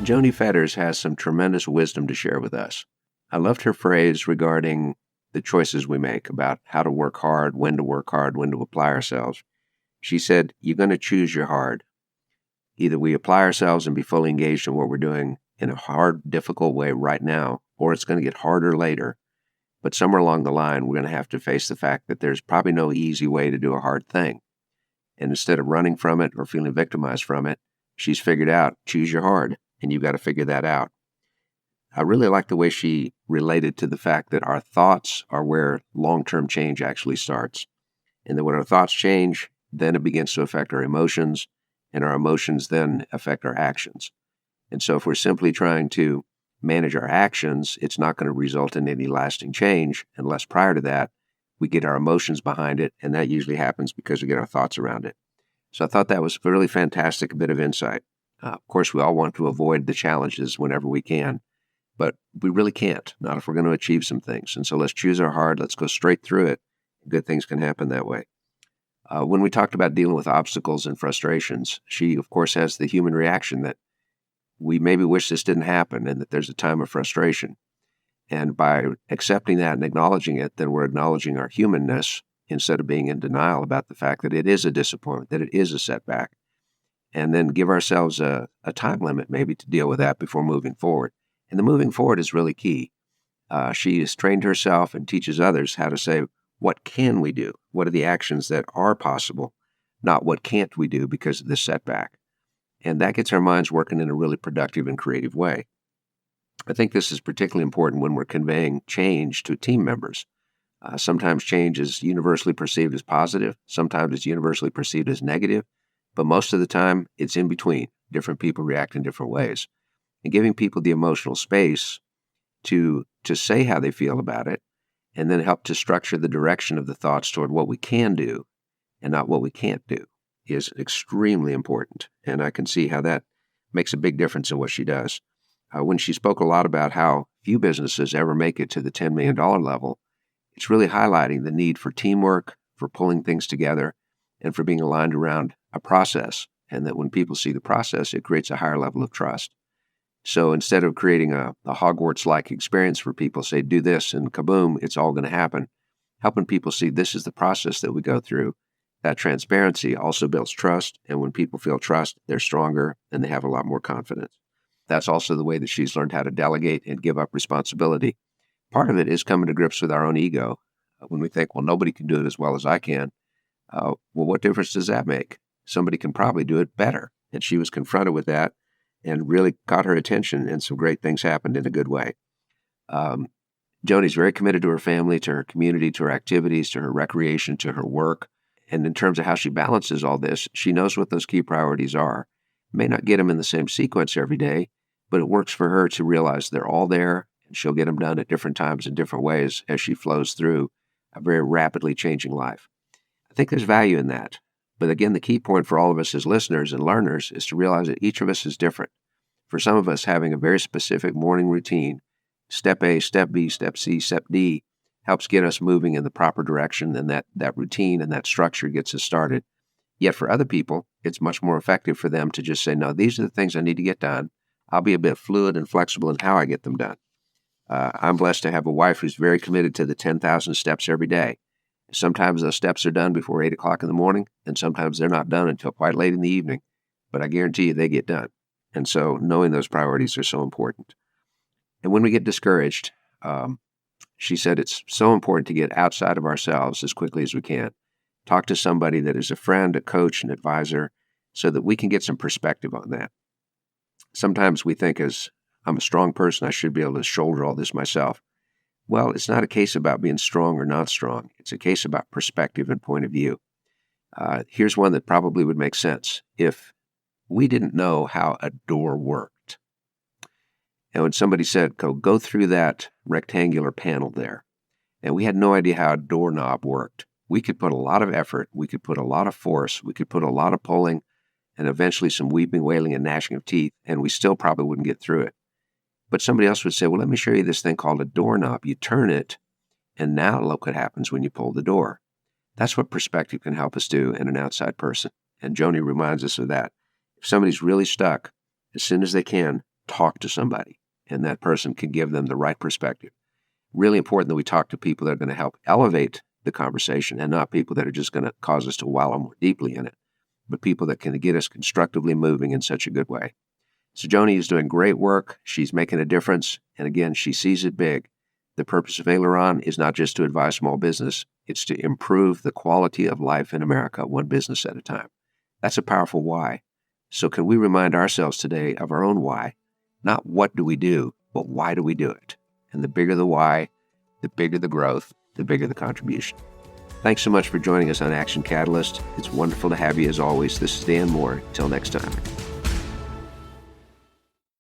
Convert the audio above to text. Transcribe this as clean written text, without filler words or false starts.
Joni Fetters has some tremendous wisdom to share with us. I loved her phrase regarding the choices we make about how to work hard, when to apply ourselves. She said, you're going to choose your hard. Either we apply ourselves and be fully engaged in what we're doing in a hard, difficult way right now, or it's going to get harder later. But somewhere along the line, we're going to have to face the fact that there's probably no easy way to do a hard thing. And instead of running from it or feeling victimized from it, she's figured out, choose your hard, and you've got to figure that out. I really like the way she related to the fact that our thoughts are where long-term change actually starts. And that when our thoughts change, then it begins to affect our emotions, and our emotions then affect our actions. And so if we're simply trying to manage our actions, it's not going to result in any lasting change unless prior to that, we get our emotions behind it, and that usually happens because we get our thoughts around it. So I thought that was a really fantastic bit of insight. Of course, we all want to avoid the challenges whenever we can, but we really can't, not if we're going to achieve some things. And so let's choose our hard, let's go straight through it. Good things can happen that way. When we talked about dealing with obstacles and frustrations, she, of course, has the human reaction that we maybe wish this didn't happen and that there's a time of frustration. And by accepting that and acknowledging it, then we're acknowledging our humanness instead of being in denial about the fact that it is a disappointment, that it is a setback. And then give ourselves a time limit maybe to deal with that before moving forward. And the moving forward is really key. She has trained herself and teaches others how to say, what can we do? What are the actions that are possible? Not what can't we do because of this setback. And that gets our minds working in a really productive and creative way. I think this is particularly important when we're conveying change to team members. Sometimes change is universally perceived as positive. Sometimes it's universally perceived as negative. But most of the time, it's in between. Different people react in different ways. And giving people the emotional space to say how they feel about it, and then help to structure the direction of the thoughts toward what we can do and not what we can't do is extremely important. And I can see how that makes a big difference in what she does. When she spoke a lot about how few businesses ever make it to the $10 million level, it's really highlighting the need for teamwork, for pulling things together, and for being aligned around a process. And that when people see the process, it creates a higher level of trust. So instead of creating a Hogwarts-like experience for people, say, do this, and kaboom, it's all going to happen, helping people see this is the process that we go through. That transparency also builds trust, and when people feel trust, they're stronger, and they have a lot more confidence. That's also the way that she's learned how to delegate and give up responsibility. Part of it is coming to grips with our own ego. When we think, well, nobody can do it as well as I can, well, what difference does that make? Somebody can probably do it better. And she was confronted with that and really caught her attention, and some great things happened in a good way. Joni's very committed to her family, to her community, to her activities, to her recreation, to her work. And in terms of how she balances all this, she knows what those key priorities are. May not get them in the same sequence every day, but it works for her to realize they're all there, and she'll get them done at different times in different ways as she flows through a very rapidly changing life. I think there's value in that. But again, the key point for all of us as listeners and learners is to realize that each of us is different. For some of us, having a very specific morning routine, step A, step B, step C, step D, helps get us moving in the proper direction, and that routine and that structure gets us started. Yet for other people, it's much more effective for them to just say, no, these are the things I need to get done. I'll be a bit fluid and flexible in how I get them done. I'm blessed to have a wife who's very committed to the 10,000 steps every day. Sometimes those steps are done before 8 o'clock in the morning, and sometimes they're not done until quite late in the evening. But I guarantee you they get done. And so knowing those priorities are so important. And when we get discouraged, she said it's so important to get outside of ourselves as quickly as we can. Talk to somebody that is a friend, a coach, an advisor, so that we can get some perspective on that. Sometimes we think, as I'm a strong person, I should be able to shoulder all this myself. Well, it's not a case about being strong or not strong. It's a case about perspective and point of view. Here's one that probably would make sense. If we didn't know how a door worked, and when somebody said, go through that rectangular panel there, and we had no idea how a doorknob worked, we could put a lot of effort, we could put a lot of force, we could put a lot of pulling, and eventually some weeping, wailing, and gnashing of teeth, and we still probably wouldn't get through it. But somebody else would say, well, let me show you this thing called a doorknob. You turn it, and now look what happens when you pull the door. That's what perspective can help us do in an outside person. And Joni reminds us of that. If somebody's really stuck, as soon as they can talk to somebody, and that person can give them the right perspective. Really important that we talk to people that are going to help elevate the conversation and not people that are just going to cause us to wallow more deeply in it, but people that can get us constructively moving in such a good way. So Joni is doing great work. She's making a difference. And again, she sees it big. The purpose of Aileron is not just to advise small business. It's to improve the quality of life in America, one business at a time. That's a powerful why. So can we remind ourselves today of our own why? Not what do we do, but why do we do it? And the bigger the why, the bigger the growth, the bigger the contribution. Thanks so much for joining us on Action Catalyst. It's wonderful to have you as always. This is Dan Moore. Till next time.